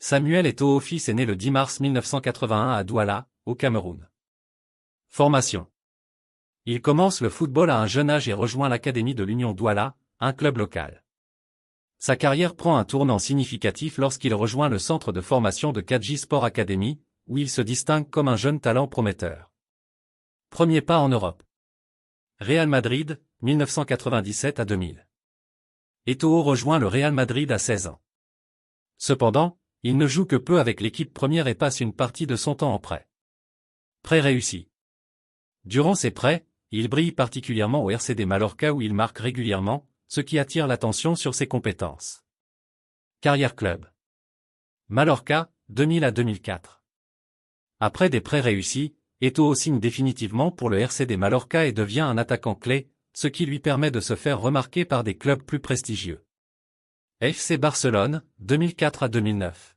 Samuel Eto'o fils est né le 10 mars 1981 à Douala, au Cameroun. Formation. Il commence le football à un jeune âge et rejoint l'académie de l'Union Douala, un club local. Sa carrière prend un tournant significatif lorsqu'il rejoint le centre de formation de Kadji Sport Academy, où il se distingue comme un jeune talent prometteur. Premier pas en Europe. Real Madrid, 1997 à 2000. Eto'o rejoint le Real Madrid à 16 ans. Cependant, il ne joue que peu avec l'équipe première et passe une partie de son temps en prêt. Prêt réussi. Durant ses prêts, il brille particulièrement au RCD Mallorca où il marque régulièrement, ce qui attire l'attention sur ses compétences. Carrière club. Mallorca, 2000 à 2004. Après des prêts réussis, Eto'o signe définitivement pour le RCD Mallorca et devient un attaquant clé, ce qui lui permet de se faire remarquer par des clubs plus prestigieux. FC Barcelone, 2004 à 2009.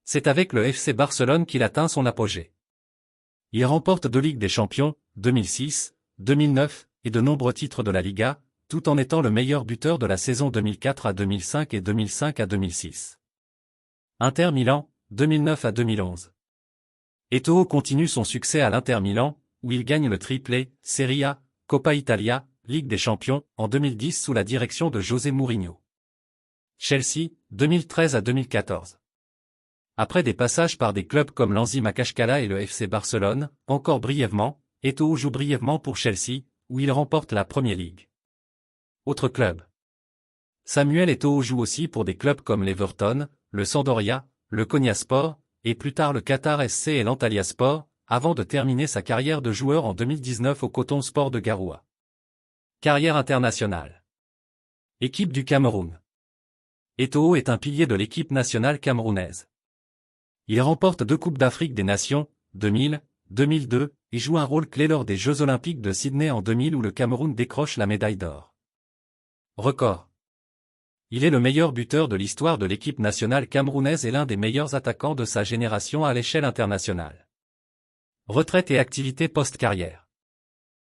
C'est avec le FC Barcelone qu'il atteint son apogée. Il remporte 2 Ligues des Champions, 2006, 2009, et de nombreux titres de la Liga, tout en étant le meilleur buteur de la saison 2004 à 2005 et 2005 à 2006. Inter Milan, 2009 à 2011. Eto'o continue son succès à l'Inter Milan, où il gagne le triplé, Serie A, Coppa Italia, Ligue des Champions, en 2010 sous la direction de José Mourinho. Chelsea, 2013 à 2014. Après des passages par des clubs comme l'Anzi Makashkala et le FC Barcelone, encore brièvement, Eto'o joue brièvement pour Chelsea, où il remporte la Premier League. Autre club. Samuel Eto'o joue aussi pour des clubs comme l'Everton, le Sampdoria, le Konyaspor, et plus tard le Qatar SC et l'Antalyaspor, avant de terminer sa carrière de joueur en 2019 au Coton Sport de Garoua. Carrière internationale. Équipe du Cameroun. Eto'o est un pilier de l'équipe nationale camerounaise. Il remporte 2 Coupes d'Afrique des Nations, 2000, 2002, et joue un rôle clé lors des Jeux Olympiques de Sydney en 2000 où le Cameroun décroche la médaille d'or. Record. Il est le meilleur buteur de l'histoire de l'équipe nationale camerounaise et l'un des meilleurs attaquants de sa génération à l'échelle internationale. Retraite et activité post-carrière.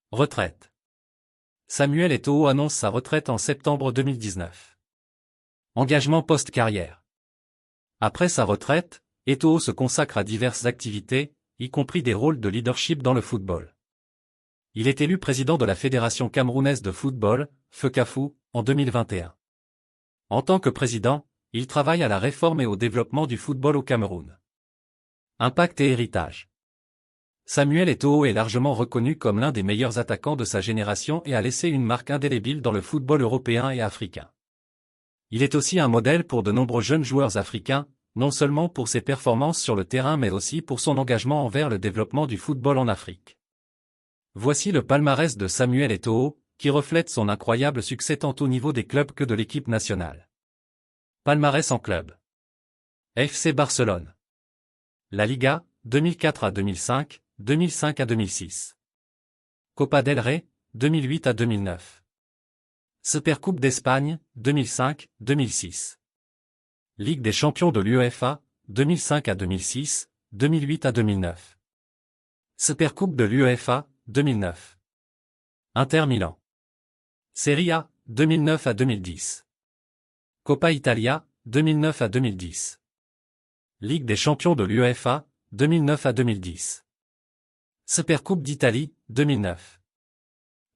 Retraite. Samuel Eto'o annonce sa retraite en septembre 2019. Engagement post-carrière. Après sa retraite, Eto'o se consacre à diverses activités, y compris des rôles de leadership dans le football. Il est élu président de la Fédération camerounaise de football, FECAFOO, en 2021. En tant que président, il travaille à la réforme et au développement du football au Cameroun. Impact et héritage. Samuel Eto'o est largement reconnu comme l'un des meilleurs attaquants de sa génération et a laissé une marque indélébile dans le football européen et africain. Il est aussi un modèle pour de nombreux jeunes joueurs africains, non seulement pour ses performances sur le terrain mais aussi pour son engagement envers le développement du football en Afrique. Voici le palmarès de Samuel Eto'o, qui reflète son incroyable succès tant au niveau des clubs que de l'équipe nationale. Palmarès en club. FC Barcelone. La Liga, 2004 à 2005, 2005 à 2006. Copa del Rey, 2008 à 2009. Supercoupe d'Espagne, 2005, 2006. Ligue des champions de l'UEFA, 2005 à 2006, 2008 à 2009. Supercoupe de l'UEFA, 2009. Inter Milan. Serie A, 2009 à 2010. Coppa Italia, 2009 à 2010. Ligue des champions de l'UEFA, 2009 à 2010. Supercoupe d'Italie, 2009.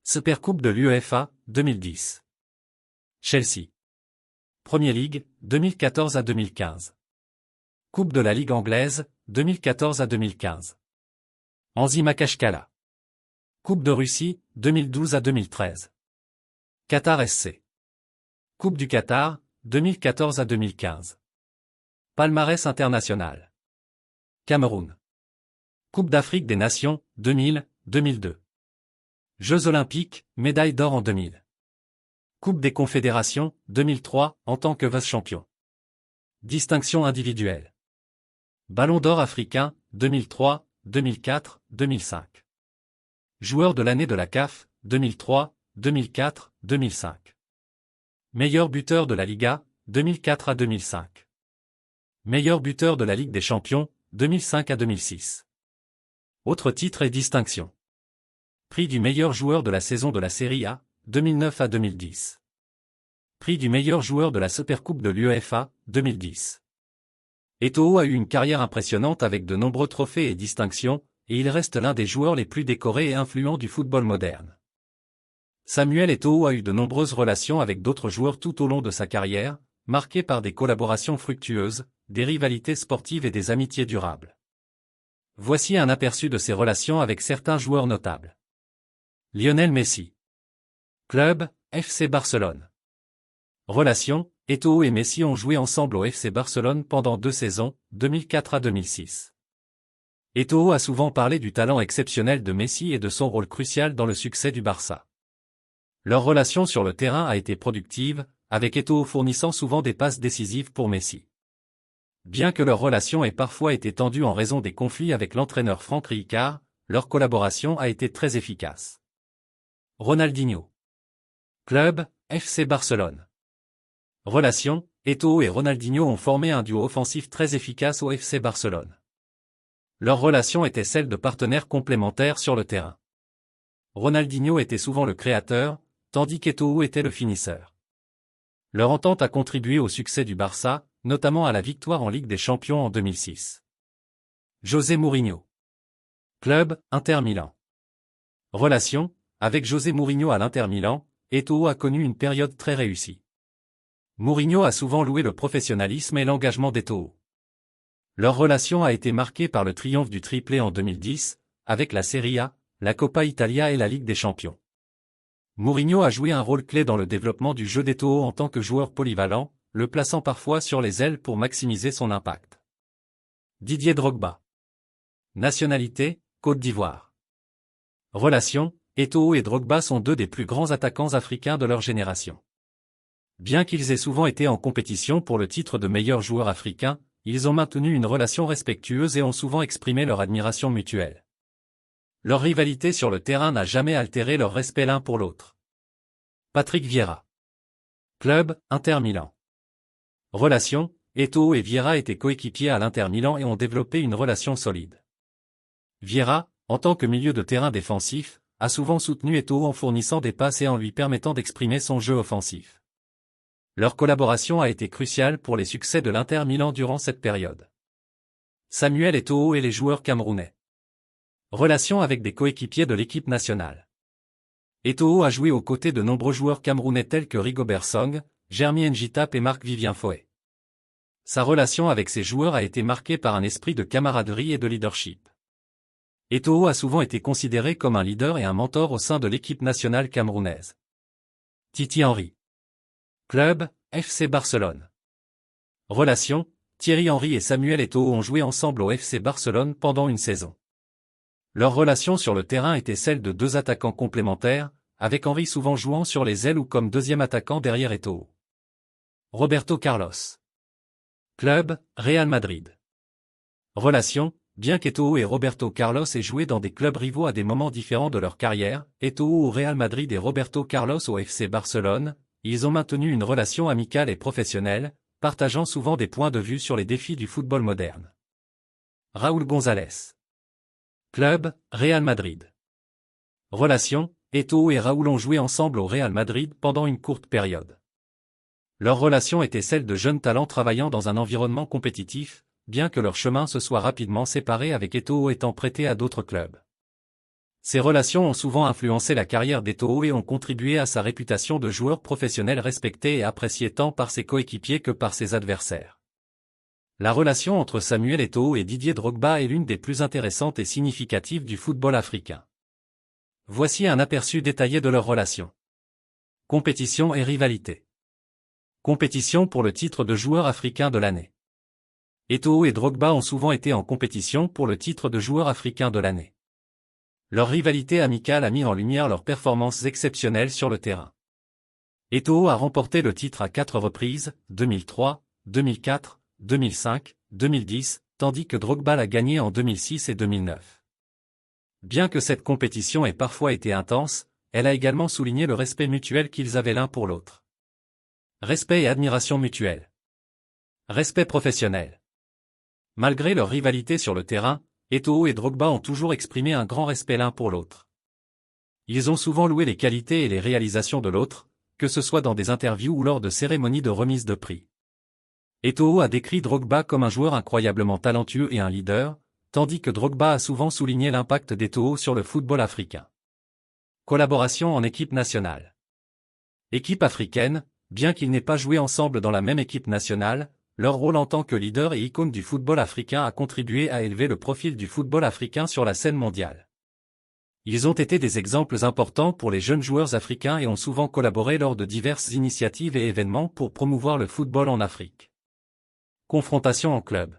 Supercoupe de l'UEFA, 2010. Chelsea. Premier League, 2014 à 2015. Coupe de la Ligue anglaise, 2014 à 2015. Anzi Makashkala. Coupe de Russie, 2012 à 2013. Qatar SC. Coupe du Qatar, 2014 à 2015. Palmarès international. Cameroun. Coupe d'Afrique des Nations, 2000, 2002. Jeux Olympiques, médaille d'or en 2000. Coupe des Confédérations, 2003, en tant que vice-champion. Distinction individuelle. Ballon d'or africain, 2003, 2004, 2005. Joueur de l'année de la CAF, 2003, 2004, 2005. Meilleur buteur de la Liga, 2004 à 2005. Meilleur buteur de la Ligue des Champions, 2005 à 2006. Autres titres et distinctions. Prix du meilleur joueur de la saison de la Serie A, 2009 à 2010. Prix du meilleur joueur de la Supercoupe de l'UEFA, 2010. Eto'o a eu une carrière impressionnante avec de nombreux trophées et distinctions, et il reste l'un des joueurs les plus décorés et influents du football moderne. Samuel Eto'o a eu de nombreuses relations avec d'autres joueurs tout au long de sa carrière, marquées par des collaborations fructueuses, des rivalités sportives et des amitiés durables. Voici un aperçu de ses relations avec certains joueurs notables. Lionel Messi. Club, FC Barcelone. Relations, Eto'o et Messi ont joué ensemble au FC Barcelone pendant 2 saisons, 2004 à 2006. Eto'o a souvent parlé du talent exceptionnel de Messi et de son rôle crucial dans le succès du Barça. Leur relation sur le terrain a été productive, avec Eto'o fournissant souvent des passes décisives pour Messi. Bien que leur relation ait parfois été tendue en raison des conflits avec l'entraîneur Franck Rijkaard, leur collaboration a été très efficace. Ronaldinho. Club, FC Barcelone. Relation, Eto'o et Ronaldinho ont formé un duo offensif très efficace au FC Barcelone. Leur relation était celle de partenaires complémentaires sur le terrain. Ronaldinho était souvent le créateur, tandis qu'Eto'o était le finisseur. Leur entente a contribué au succès du Barça, notamment à la victoire en Ligue des Champions en 2006. José Mourinho. Club, Inter Milan. Relation, avec José Mourinho à l'Inter Milan, Eto'o a connu une période très réussie. Mourinho a souvent loué le professionnalisme et l'engagement d'Eto'o. Leur relation a été marquée par le triomphe du triplé en 2010, avec la Serie A, la Coppa Italia et la Ligue des Champions. Mourinho a joué un rôle clé dans le développement du jeu d'Eto'o en tant que joueur polyvalent, le plaçant parfois sur les ailes pour maximiser son impact. Didier Drogba. Nationalité, Côte d'Ivoire. Relation, Eto'o et Drogba sont deux des plus grands attaquants africains de leur génération. Bien qu'ils aient souvent été en compétition pour le titre de meilleur joueur africain, ils ont maintenu une relation respectueuse et ont souvent exprimé leur admiration mutuelle. Leur rivalité sur le terrain n'a jamais altéré leur respect l'un pour l'autre. Patrick Vieira. Club, Inter Milan. Relation, Eto'o et Vieira étaient coéquipiers à l'Inter Milan et ont développé une relation solide. Vieira, en tant que milieu de terrain défensif, a souvent soutenu Eto'o en fournissant des passes et en lui permettant d'exprimer son jeu offensif. Leur collaboration a été cruciale pour les succès de l'Inter Milan durant cette période. Samuel Eto'o et les joueurs camerounais. Relation avec des coéquipiers de l'équipe nationale. Eto'o a joué aux côtés de nombreux joueurs camerounais tels que Rigobert Song, Jeremy Njitap et Marc-Vivien Foé. Sa relation avec ces joueurs a été marquée par un esprit de camaraderie et de leadership. Eto'o a souvent été considéré comme un leader et un mentor au sein de l'équipe nationale camerounaise. Titi Henry. Club, FC Barcelone. Relation, Thierry Henry et Samuel Eto'o ont joué ensemble au FC Barcelone pendant une saison. Leur relation sur le terrain était celle de deux attaquants complémentaires, avec Henry souvent jouant sur les ailes ou comme deuxième attaquant derrière Eto'o. Roberto Carlos. Club, Real Madrid. Relation, bien qu'Eto'o et Roberto Carlos aient joué dans des clubs rivaux à des moments différents de leur carrière, Eto'o au Real Madrid et Roberto Carlos au FC Barcelone, ils ont maintenu une relation amicale et professionnelle, partageant souvent des points de vue sur les défis du football moderne. Raúl González. Club, Real Madrid. Relation, Eto'o et Raúl ont joué ensemble au Real Madrid pendant une courte période. Leur relation était celle de jeunes talents travaillant dans un environnement compétitif, bien que leurs chemins se soient rapidement séparés avec Eto'o étant prêté à d'autres clubs. Ces relations ont souvent influencé la carrière d'Eto'o et ont contribué à sa réputation de joueur professionnel respecté et apprécié tant par ses coéquipiers que par ses adversaires. La relation entre Samuel Eto'o et Didier Drogba est l'une des plus intéressantes et significatives du football africain. Voici un aperçu détaillé de leur relation. Compétition et rivalité. Compétition pour le titre de joueur africain de l'année. Eto'o et Drogba ont souvent été en compétition pour le titre de joueur africain de l'année. Leur rivalité amicale a mis en lumière leurs performances exceptionnelles sur le terrain. Eto'o a remporté le titre à 4 reprises, 2003, 2004, 2005, 2010, tandis que Drogba l'a gagné en 2006 et 2009. Bien que cette compétition ait parfois été intense, elle a également souligné le respect mutuel qu'ils avaient l'un pour l'autre. Respect et admiration mutuelle. Respect professionnel. Malgré leur rivalité sur le terrain, Eto'o et Drogba ont toujours exprimé un grand respect l'un pour l'autre. Ils ont souvent loué les qualités et les réalisations de l'autre, que ce soit dans des interviews ou lors de cérémonies de remise de prix. Eto'o a décrit Drogba comme un joueur incroyablement talentueux et un leader, tandis que Drogba a souvent souligné l'impact d'Eto'o sur le football africain. Collaboration en équipe nationale. Équipe africaine, bien qu'ils n'aient pas joué ensemble dans la même équipe nationale, leur rôle en tant que leader et icône du football africain a contribué à élever le profil du football africain sur la scène mondiale. Ils ont été des exemples importants pour les jeunes joueurs africains et ont souvent collaboré lors de diverses initiatives et événements pour promouvoir le football en Afrique. Confrontation en club.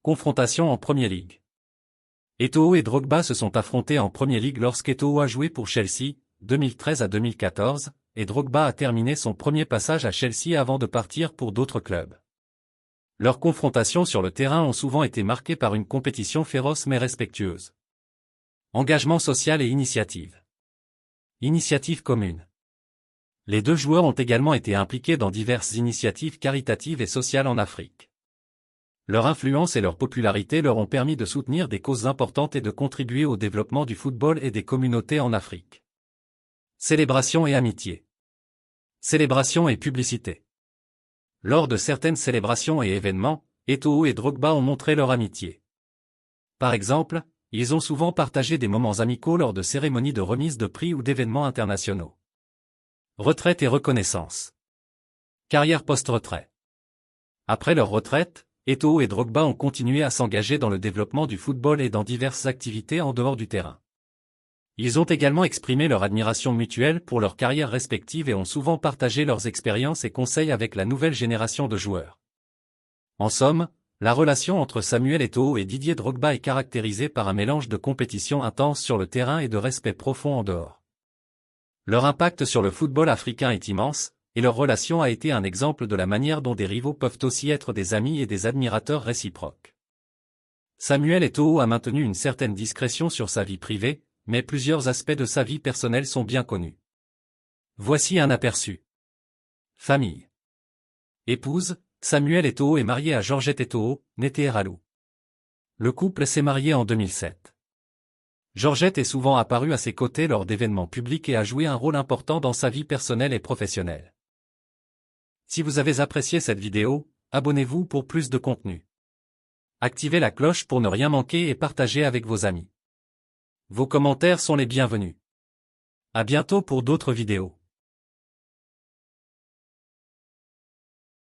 Confrontation en Premier League. Eto'o et Drogba se sont affrontés en Premier League lorsqu'Eto'o a joué pour Chelsea, 2013 à 2014, et Drogba a terminé son premier passage à Chelsea avant de partir pour d'autres clubs. Leurs confrontations sur le terrain ont souvent été marquées par une compétition féroce mais respectueuse. Engagement social et initiative. Initiative commune. Les deux joueurs ont également été impliqués dans diverses initiatives caritatives et sociales en Afrique. Leur influence et leur popularité leur ont permis de soutenir des causes importantes et de contribuer au développement du football et des communautés en Afrique. Célébration et amitié. Célébration et publicité. Lors de certaines célébrations et événements, Eto'o et Drogba ont montré leur amitié. Par exemple, ils ont souvent partagé des moments amicaux lors de cérémonies de remise de prix ou d'événements internationaux. Retraite et reconnaissance. Carrière post-retrait. Après leur retraite, Eto'o et Drogba ont continué à s'engager dans le développement du football et dans diverses activités en dehors du terrain. Ils ont également exprimé leur admiration mutuelle pour leurs carrières respectives et ont souvent partagé leurs expériences et conseils avec la nouvelle génération de joueurs. En somme, la relation entre Samuel Eto'o et Didier Drogba est caractérisée par un mélange de compétition intense sur le terrain et de respect profond en dehors. Leur impact sur le football africain est immense, et leur relation a été un exemple de la manière dont des rivaux peuvent aussi être des amis et des admirateurs réciproques. Samuel Eto'o a maintenu une certaine discrétion sur sa vie privée, mais plusieurs aspects de sa vie personnelle sont bien connus. Voici un aperçu. Famille. Épouse, Samuel Eto'o est marié à Georgette Eto'o, née Teheralou. Le couple s'est marié en 2007. Georgette est souvent apparue à ses côtés lors d'événements publics et a joué un rôle important dans sa vie personnelle et professionnelle. Si vous avez apprécié cette vidéo, abonnez-vous pour plus de contenu. Activez la cloche pour ne rien manquer et partagez avec vos amis. Vos commentaires sont les bienvenus. À bientôt pour d'autres vidéos.